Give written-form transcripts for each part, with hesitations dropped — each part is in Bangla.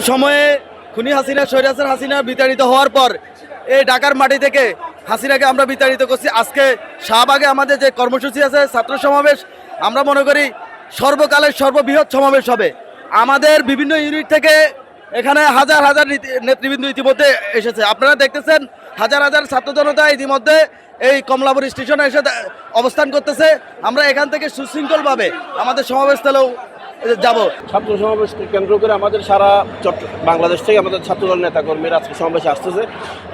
সময়ে খুনি হাসিনা স্বৈরাচার হাসিনা বিতাড়িত হওয়ার পর এই ঢাকার মাটি থেকে হাসিনাকে আমরা বিতাড়িত করছি। আজকে শাহবাগে আমাদের যে কর্মসূচি আছে ছাত্র সমাবেশ, আমরা মনে করি সর্বকালের সর্ববৃহৎ সমাবেশ হবে। আমাদের বিভিন্ন ইউনিট থেকে এখানে হাজার হাজার নেতৃবৃন্দ ইতিমধ্যে এসেছে। আপনারা দেখতেছেন হাজার হাজার ছাত্র জনতা ইতিমধ্যে এই কমলাপুর স্টেশনে এসে অবস্থান করতেছে। আমরা এখান থেকে সুশৃঙ্খলভাবে আমাদের সমাবেশস্থলেও যাব। ছাত্র সমাবেশকে কেন্দ্র করে আমাদের সারা বাংলাদেশ থেকে আমাদের ছাত্রদল নেতাকর্মীরা আজকে সমাবেশে আসতেছে।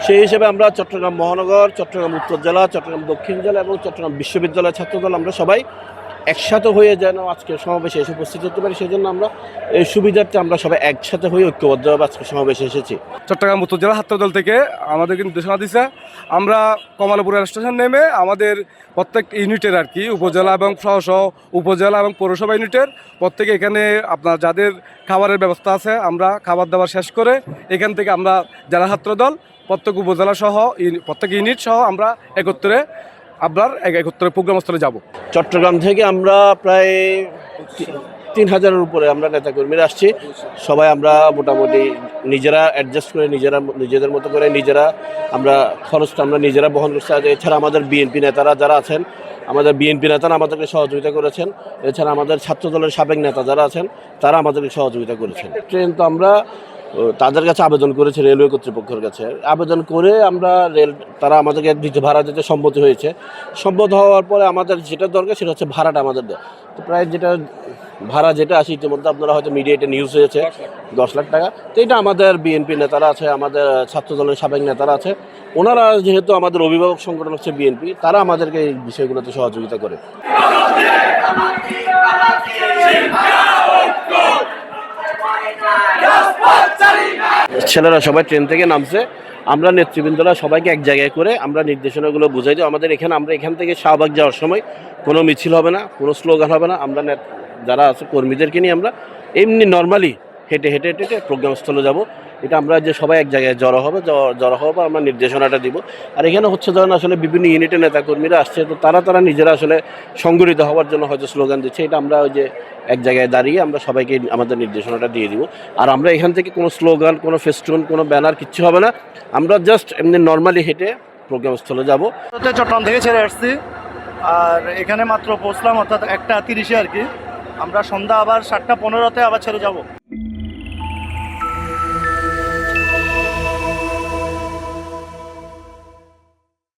সেই হিসেবে আমরা চট্টগ্রাম মহানগর, চট্টগ্রাম উত্তর জেলা, চট্টগ্রাম দক্ষিণ জেলা এবং চট্টগ্রাম বিশ্ববিদ্যালয়ের ছাত্রদল আমরা সবাই একসাথে হয়ে যেন আজকে সমাবেশে এসে উপস্থিত হতে পারি, সেই জন্য আমরা এই সুবিধার্থে আমরা সবাই একসাথে হয়ে ঐক্যবদ্ধভাবে আজকে সমাবেশে এসেছি। চট্টগ্রাম উত্তর জেলা ছাত্রদল থেকে আমাদেরকে নির্দেশনা দিচ্ছে আমরা কমলাপুর স্টেশন নেমে আমাদের প্রত্যেক ইউনিটের আর কি উপজেলা এবং সহ উপজেলা এবং পৌরসভা ইউনিটের প্রত্যেকে এখানে আপনার যাদের খাবারের ব্যবস্থা আছে আমরা খাবার দাবার শেষ করে এখান থেকে আমরা জেলা ছাত্রদল প্রত্যেক উপজেলা সহ প্রত্যেক ইউনিট সহ আমরা একত্রে প্রোগ্রামস্থলে যাব। চট্টগ্রাম থেকে আমরা প্রায় 3000-এর উপরে আমরা নেতাকর্মীরা আসছি। সবাই আমরা মোটামুটি নিজেরা অ্যাডজাস্ট করে নিজেদের মতো করে আমরা খরচটা আমরা নিজেরা বহন করছি। এছাড়া আমাদের বিএনপি নেতারা যারা আছেন, আমাদের বিএনপি নেতারা আমাদেরকে সহযোগিতা করেছেন। এছাড়া আমাদের ছাত্রদলের সাবেক নেতা যারা আছেন তারা আমাদেরকে সহযোগিতা করেছেন। ট্রেন তো আমরা তাদের কাছে আবেদন করেছে, রেলওয়ে কর্তৃপক্ষের কাছে আবেদন করে আমরা তারা আমাদেরকে ভাড়া দিতে সম্মতি হয়েছে। সম্মত হওয়ার পরে আমাদের যেটা দরকার সেটা হচ্ছে ভাড়াটা আমাদের দেয়। তো প্রায় ভাড়া যেটা আসে ইতিমধ্যে আপনারা হয়তো মিডিয়াতে নিউজ হয়েছে 10 লাখ টাকা। তো এটা আমাদের বিএনপি নেতারা আছে, আমাদের ছাত্রদলের সাবেক নেতারা আছে, ওনারা যেহেতু আমাদের অভিভাবক সংগঠন হচ্ছে বিএনপি, তারা আমাদেরকে এই বিষয়গুলোতে সহযোগিতা করে। ছেলেরা সবাই ট্রেন থেকে নামছে, আমরা নেতৃবৃন্দরা সবাইকে এক জায়গায় করে আমরা নির্দেশনাগুলো বুঝাই দিই। আমরা এখান থেকে শাহবাগ যাওয়ার সময় কোনো মিছিল হবে না, কোনো স্লোগান হবে না। আমরা যারা আছে কর্মীদেরকে নিয়ে আমরা এমনি নর্মালি হেঁটে প্রোগ্রাম স্থলে যাব। এটা আমরা যে সবাই এক জায়গায় জড়ো হবো আমরা নির্দেশনাটা দিব। আর এখানে হচ্ছে ধরেন আসলে বিভিন্ন ইউনিটের নেতাকর্মীরা আসছে, তো তারা নিজেরা আসলে সংগঠিত হওয়ার জন্য হয়তো স্লোগান দিচ্ছে। এটা আমরা ওই যে এক জায়গায় দাঁড়িয়ে আমরা সবাইকে আমাদের নির্দেশনাটা দিয়ে দিব। আর আমরা এখান থেকে কোনো স্লোগান, কোনো ফেস্টুন, কোনো ব্যানার কিচ্ছু হবে না। আমরা জাস্ট এমনি নর্মালি হেঁটে প্রোগ্রাম স্থলে যাব। চট্টগ্রাম থেকে ছেড়ে আসছি, আর এখানে মাত্র পৌঁছলাম অর্থাৎ 1টা 30-এ আর কি। আমরা সন্ধ্যা আবার 7টা 15-তে আবার ছেড়ে যাব।